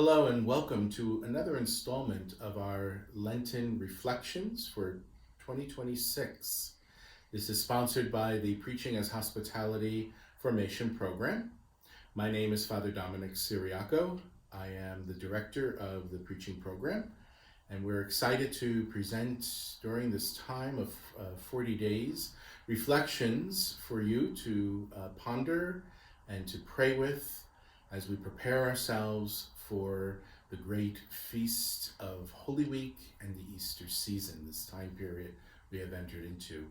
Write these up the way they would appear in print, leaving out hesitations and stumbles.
Hello and welcome to another installment of our Lenten Reflections for 2026. This is sponsored by the Preaching as Hospitality Formation Program. My name is Father Dominic Ciriaco. I am the director of the preaching program, and we're excited to present during this time of 40 days reflections for you to ponder and to pray with as we prepare ourselves for the great feast of Holy Week and the Easter season, this time period we have entered into.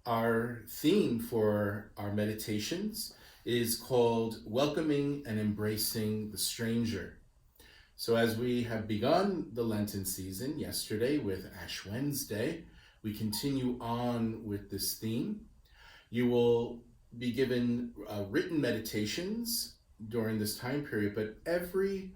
Our theme for our meditations is called Welcoming and Embracing the Stranger. So as we have begun the Lenten season yesterday with Ash Wednesday, we continue on with this theme. You will be given written meditations during this time period, but every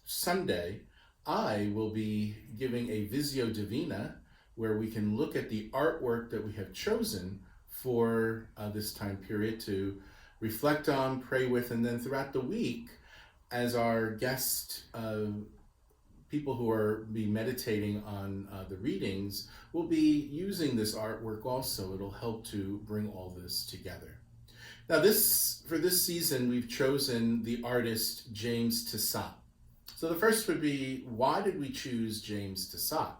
Sunday I will be giving a Visio Divina where we can look at the artwork that we have chosen for this time period to reflect on, pray with, and then throughout the week as our guest people who are be meditating on the readings will be using this artwork also. It'll help to bring all this together. Now for this season, we've chosen the artist James Tissot. So the first would be, why did we choose James Tissot?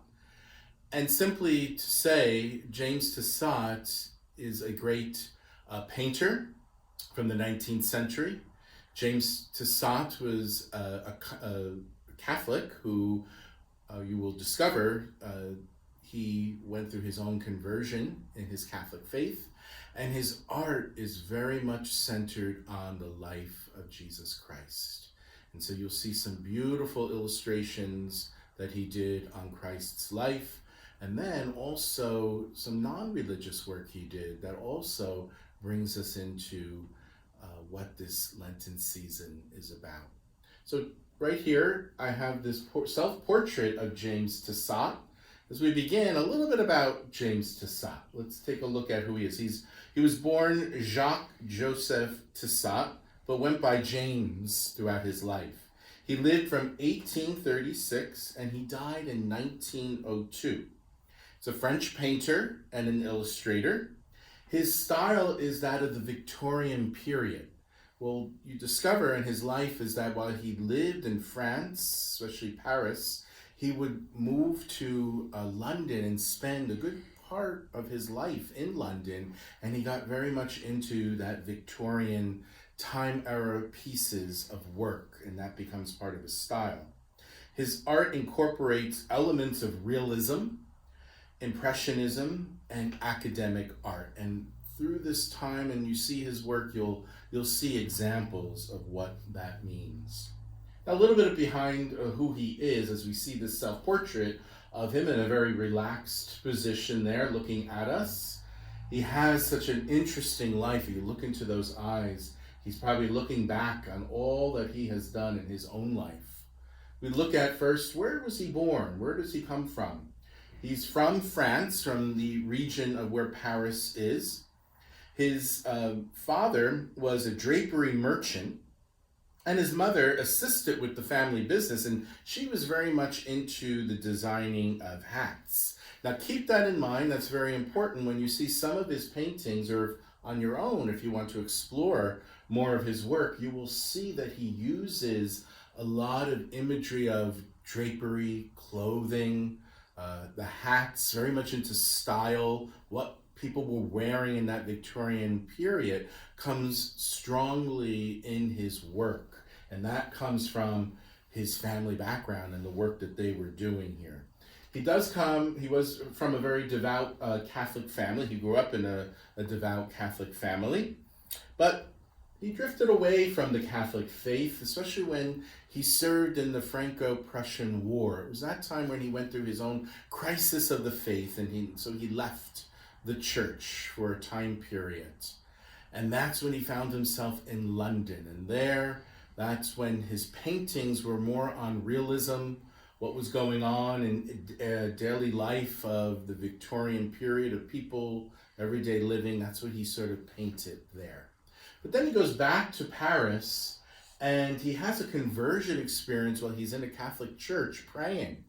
And simply to say, James Tissot is a great painter from the 19th century. James Tissot was a Catholic who you will discover he went through his own conversion in his Catholic faith. And his art is very much centered on the life of Jesus Christ. And so you'll see some beautiful illustrations that he did on Christ's life, and then also some non-religious work he did that also brings us into what this Lenten season is about. So right here, I have this self-portrait of James Tissot. As we begin, a little bit about James Tissot. Let's take a look at who he is. He was born Jacques Joseph Tissot, but went by James throughout his life. He lived from 1836 and he died in 1902. He's a French painter and an illustrator. His style is that of the Victorian period. Well, you discover in his life is that while he lived in France, especially Paris, he would move to London and spend a good part of his life in London, and he got very much into that Victorian time era pieces of work, and that becomes part of his style. His art incorporates elements of realism, impressionism, and academic art. And through this time, and you see his work, you'll see examples of what that means. Now, a little bit behind who he is, as we see this self-portrait of him in a very relaxed position there, looking at us. He has such an interesting life. If you look into those eyes, he's probably looking back on all that he has done in his own life. We look at first, where was he born? Where does he come from? He's from France, from the region of where Paris is. His father was a drapery merchant, and his mother assisted with the family business, and she was very much into the designing of hats. Now keep that in mind, that's very important when you see some of his paintings, or on your own, if you want to explore more of his work, you will see that he uses a lot of imagery of drapery, clothing, the hats, very much into style. What people were wearing in that Victorian period comes strongly in his work. And that comes from his family background and the work that they were doing here. He was from a very devout Catholic family. He grew up in a devout Catholic family. But he drifted away from the Catholic faith, especially when he served in the Franco-Prussian War. It was that time when he went through his own crisis of the faith, and so he left the church for a time period. And that's when he found himself in London. And that's when his paintings were more on realism, what was going on in daily life of the Victorian period of people, everyday living. That's what he sort of painted there. But then he goes back to Paris And he has a conversion experience while he's in a Catholic church praying.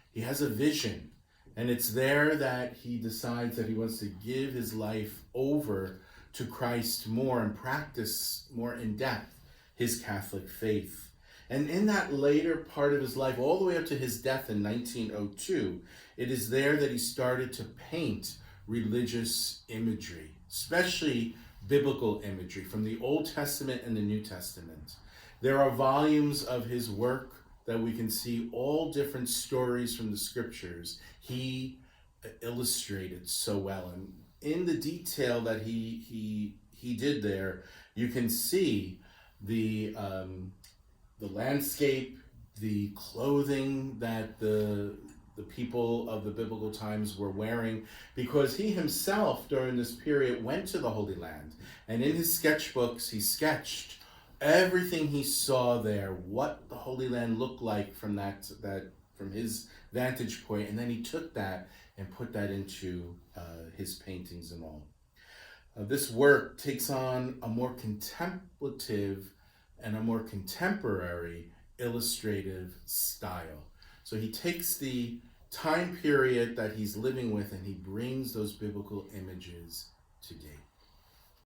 He has a vision. And it's there that he decides that he wants to give his life over to Christ more and practice more in depth his Catholic faith. And in that later part of his life, all the way up to his death in 1902, it is there that he started to paint religious imagery, especially biblical imagery from the Old Testament and the New Testament. There are volumes of his work that we can see all different stories from the scriptures he illustrated so well. And in the detail that he did there, you can see the landscape, the clothing that the people of the biblical times were wearing, because he himself during this period went to the Holy Land, and in his sketchbooks he sketched everything he saw there, what the Holy Land looked like from from his vantage point, and then he took that and put that into his paintings and all. This work takes on a more contemplative and a more contemporary illustrative style. So he takes the time period that he's living with and he brings those biblical images to date.